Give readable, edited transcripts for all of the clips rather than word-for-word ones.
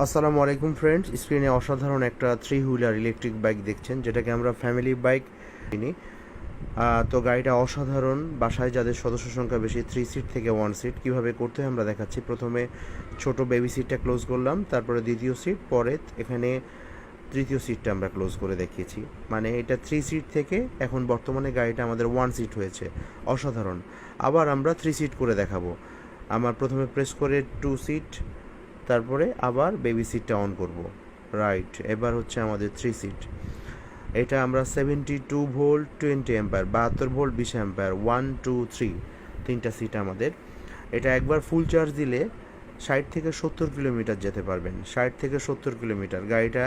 আসসালামু আলাইকুম ফ্রেন্ডস, স্ক্রিনে অসাধারণ একটা থ্রি হুইলার ইলেকট্রিক বাইক দেখছেন, যেটাকে আমরা ফ্যামিলি বাইক চিনি। তো গাড়িটা অসাধারণ। বাসায় যাদের সদস্য সংখ্যা বেশি, 3 সিট থেকে 1 সিট কীভাবে করতে হয় আমরা দেখাচ্ছি। প্রথমে ছোট বেবি সিটটা ক্লোজ করলাম, তারপরে দ্বিতীয় সিট, পরে এখানে তৃতীয় সিটটা আমরা ক্লোজ করে দেখিয়েছি। মানে এটা 3 সিট থেকে এখন বর্তমানে গাড়িটা আমাদের 1 সিট হয়েছে। অসাধারণ। আবার আমরা 3 সিট করে দেখাবো। আমার প্রথমে প্রেস করে 2 সিট, তারপরে আবার বেবি সিটটা অন করব। রাইট, এবার হচ্ছে আমাদের 3 সিট। এটা আমরা 72 ভোল্ট 20 অ্যাম্পার, 72 ভোল্ট 20 অ্যাম্পার, 1 2 3 তিনটা সিট আমাদের। এটা একবার ফুল চার্জ দিলে 60 থেকে 70 কিলোমিটার যেতে পারবেন। 60 থেকে 70 কিলোমিটার। গাড়িটা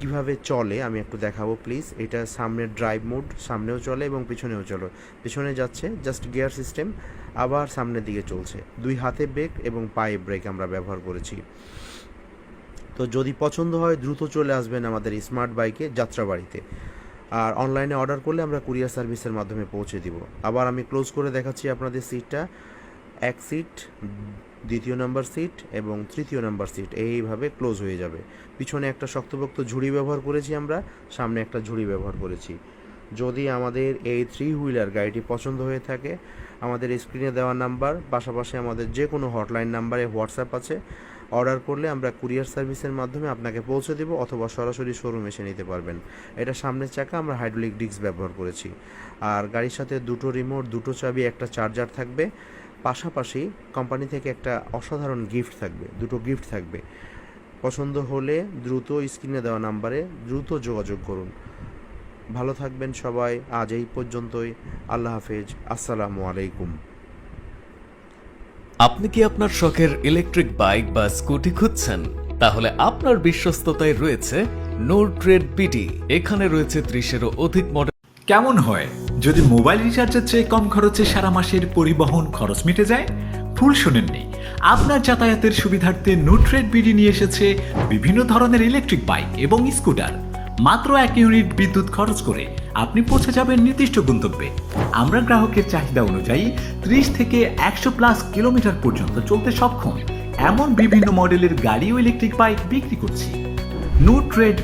কিভাবে চলে আমি একটু দেখাবো প্লিজ। এটা সামনে ড্রাইভ মোড, সামনেও চলে এবং পিছনেও চলে। পিছনে যাচ্ছে জাস্ট গিয়ার সিস্টেম, আবার সামনের দিকে চলছে। 2 হাতে ব্রেক এবং পায়ে ব্রেক আমরা ব্যবহার করেছি। তো যদি পছন্দ হয় দ্রুত চলে আসবেন আমাদের স্মার্ট বাইকে যাত্রাবাড়িতে। আর অনলাইনে অর্ডার করলে আমরা কুরিয়ার সার্ভিসের মাধ্যমে পৌঁছে দিব। আবার আমি ক্লোজ করে দেখাচ্ছি আপনাদের সিটটা। 1 সিট, দ্বিতীয় নাম্বার সিট এবং তৃতীয় নাম্বার সিট এইভাবে ক্লোজ হয়ে যাবে। পিছনে একটা শক্তপোক্ত ঝুড়ি ব্যবহার করেছি আমরা, সামনে একটা ঝুড়ি ব্যবহার করেছি। যদি আমাদের এই 3 হুইলার গাড়িটি পছন্দ হয়ে থাকে, আমাদের স্ক্রিনে দেওয়া নাম্বার, পাশাপাশি আমাদের যে কোনো হটলাইন নাম্বারে হোয়াটসঅ্যাপ আছে। অর্ডার করলে আমরা কুরিয়ার সার্ভিসের মাধ্যমে আপনাকে পৌঁছে দেব, অথবা সরাসরি শোরুম এসে নিতে পারবেন। এটা সামনের চাকা আমরা হাইড্রোলিক ডিস্ক ব্যবহার করেছি। আর গাড়ির সাথে 2টো রিমোট, 2টো চাবি, একটা চার্জার থাকবে। পাশাপাশি কোম্পানি থেকে একটা অসাধারণ গিফট থাকবে, 2টো গিফট থাকবে। পছন্দ হলে দ্রুত স্ক্রিনে দেওয়া নাম্বারে দ্রুত যোগাযোগ করুন। ভালো থাকবেন সবাই। আজ এই পর্যন্তই। আল্লাহ হাফেজ। আসসালামু আলাইকুম। আপনি কি আপনার শখের ইলেকট্রিক বাইক বা স্কুটি খুঁজছেন? তাহলে আপনার বিশ্বস্ততায় রয়েছে নো ট্রেড বিডি। এখানে রয়েছে 30-এরও অধিক মডেল। কেমন হয় যদি মোবাইল রিচার্জের চেয়ে কম খরচে সারা মাসের পরিবহন খরচ মিটে যায়? ভুল শুনেননি, আপনার যাতায়াতের সুবিধার্থে নুট্রেড বিডি নিয়ে এসেছে বিভিন্ন ধরনের ইলেকট্রিক বাইক এবং স্কুটার। মাত্র 1 ইউনিট বিদ্যুৎ খরচ করে আপনি পৌঁছে যাবেন নির্দিষ্ট গন্তব্যে। আমরা গ্রাহকের চাহিদা অনুযায়ী 30 থেকে 100+ কিলোমিটার পর্যন্ত চলতে সক্ষম এমন বিভিন্ন মডেলের গাড়ি ও ইলেকট্রিক বাইক বিক্রি করছি। নুট্রেড